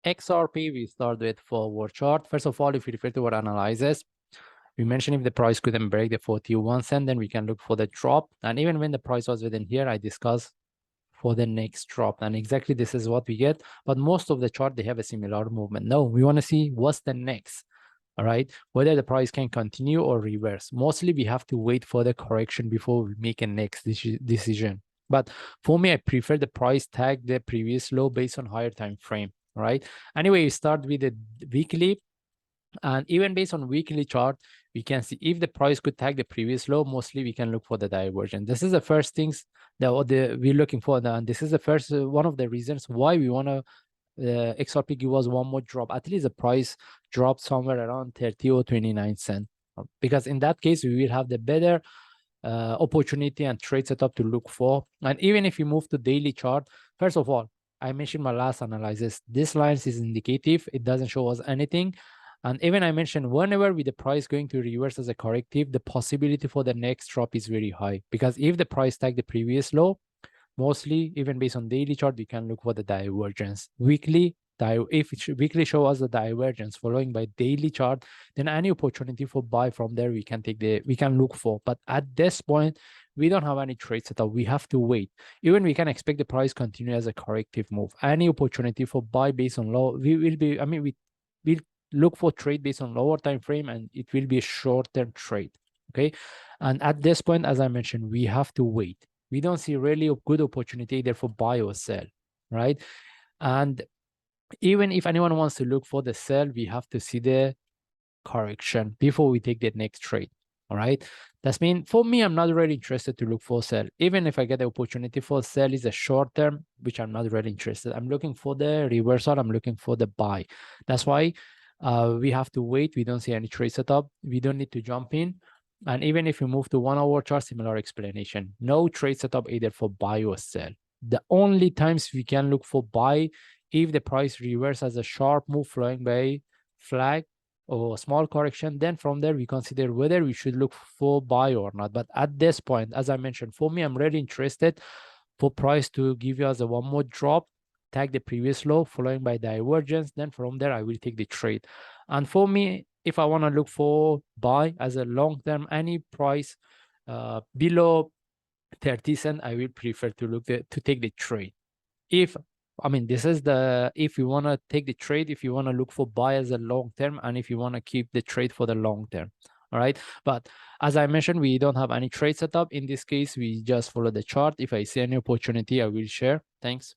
XRP, we start with forward chart. First of all, if you refer to our analysis, we mentioned if the price couldn't break the 41 cent, then we can look for the drop. And even when the price was within here, I discussed for the next drop. And exactly this is what we get. But most of the chart, they have a similar movement. No, we want to see what's the next. All right, whether the price can continue or reverse. Mostly we have to wait for the correction before we make a next decision. But for me, I prefer the price tag the previous low based on higher time frame. All right, anyway, we start with the weekly, and even based on weekly chart, we can see if the price could tag the previous low. Mostly we can look for the divergence. This is the first things that we're looking for, and this is the first one of the reasons why we want to XRP give us one more drop. At least the price dropped somewhere around 30 or 29 cents. Because in that case, we will have the better opportunity and trade setup to look for. And even if you move to daily chart, first of all, I mentioned my last analysis, this line is indicative. It doesn't show us anything. And even I mentioned whenever with the price going to reverse as a corrective, the possibility for the next drop is very high. Because if the price tag the previous low, mostly even based on daily chart, we can look for the divergence. Weekly, if it weekly show us the divergence following by daily chart, then any opportunity for buy from there we can look for. But at this point, we don't have any trade setup. We have to wait. Even we can expect the price continue as a corrective move. Any opportunity for buy based on low, we will look for trade based on lower time frame, and it will be a short-term trade. Okay, and at this point, as I mentioned, we have to wait. We don't see really a good opportunity either for buy or sell, right? And even if anyone wants to look for the sell, we have to see the correction before we take the next trade. All right. That's mean for me, I'm not really interested to look for sell. Even if I get the opportunity for sell is a short term, which I'm not really interested. I'm looking for the reversal. I'm looking for the buy. That's why we have to wait. We don't see any trade setup. We don't need to jump in. And even if you move to 1 hour chart, similar explanation. No trade setup either for buy or sell. The only times we can look for buy if the price reverse as a sharp move flowing by flag or a small correction, then from there we consider whether we should look for buy or not. But at this point, as I mentioned, for me, I'm really interested for price to give us a one more drop, tag the previous low, following by divergence. Then from there, I will take the trade. And for me, if I want to look for buy as a long term, any price below 30 cents, I will prefer to take the trade. If this is if you want to take the trade, if you want to look for buy as a long term, and if you want to keep the trade for the long term. All right. But as I mentioned, we don't have any trade setup. In this case, we just follow the chart. If I see any opportunity, I will share. Thanks.